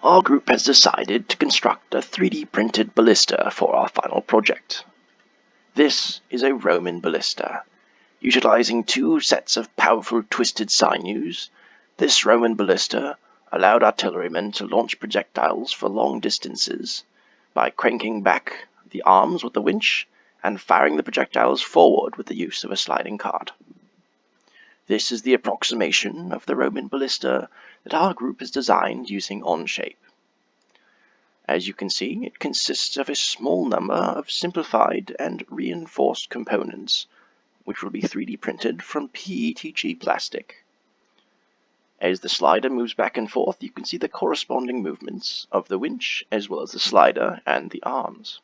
Our group has decided to construct a 3D printed ballista for our final project. This is a Roman ballista. Utilizing two sets of powerful twisted sinews, this Roman ballista allowed artillerymen to launch projectiles for long distances by cranking back the arms with the winch and firing the projectiles forward with the use of a sliding cart. This is the approximation of the Roman ballista that our group has designed using Onshape. As you can see, it consists of a small number of simplified and reinforced components, which will be 3D printed from PETG plastic. As the slider moves back and forth, you can see the corresponding movements of the winch, as well as the slider and the arms.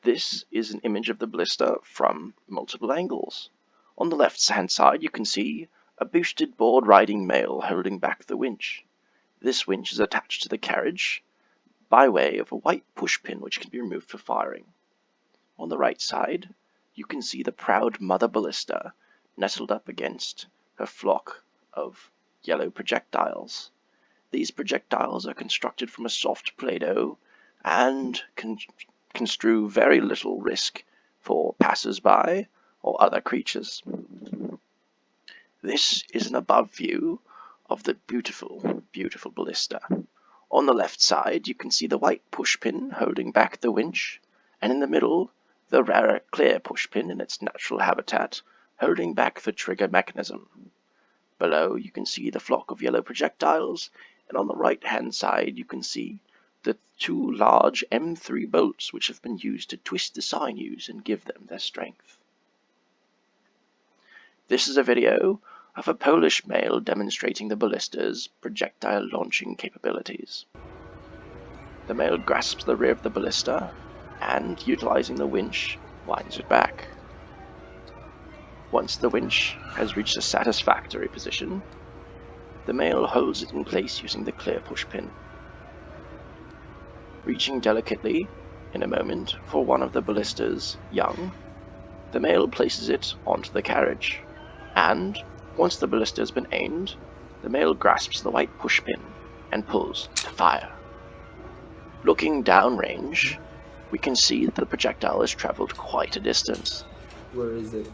This is an image of the ballista from multiple angles. On the left-hand side, you can see a boosted board-riding male holding back the winch. This winch is attached to the carriage by way of a white pushpin which can be removed for firing. On the right side, you can see the proud mother ballista nestled up against her flock of yellow projectiles. These projectiles are constructed from a soft Play-Doh and construe very little risk for passers-by or other creatures. This is an above view of the beautiful, beautiful ballista. On the left side, you can see the white pushpin holding back the winch, and in the middle, the rarer clear pushpin in its natural habitat holding back the trigger mechanism. Below, you can see the flock of yellow projectiles, and on the right-hand side, you can see the two large M3 bolts which have been used to twist the sinews and give them their strength. This is a video of a Polish male demonstrating the ballista's projectile launching capabilities. The male grasps the rear of the ballista and, utilizing the winch, winds it back. Once the winch has reached a satisfactory position, the male holds it in place using the clear pushpin. Reaching delicately, in a moment, for one of the ballista's young, the male places it onto the carriage, and, once the ballista has been aimed, the male grasps the white pushpin and pulls to fire. Looking downrange, we can see that the projectile has traveled quite a distance. Where is it?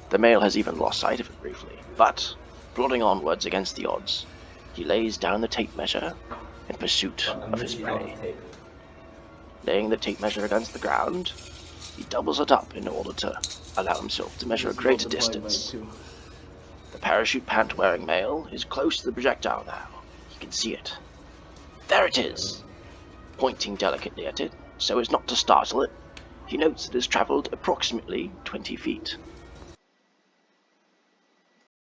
The male has even lost sight of it briefly, but, plodding onwards against the odds, he lays down the tape measure in pursuit of his prey. Laying the tape measure against the ground, he doubles it up in order to allow himself to measure a greater distance. The parachute pant-wearing male is close to the projectile now. He can see it. There it is! Pointing delicately at it, so as not to startle it, he notes it has travelled approximately 20 feet.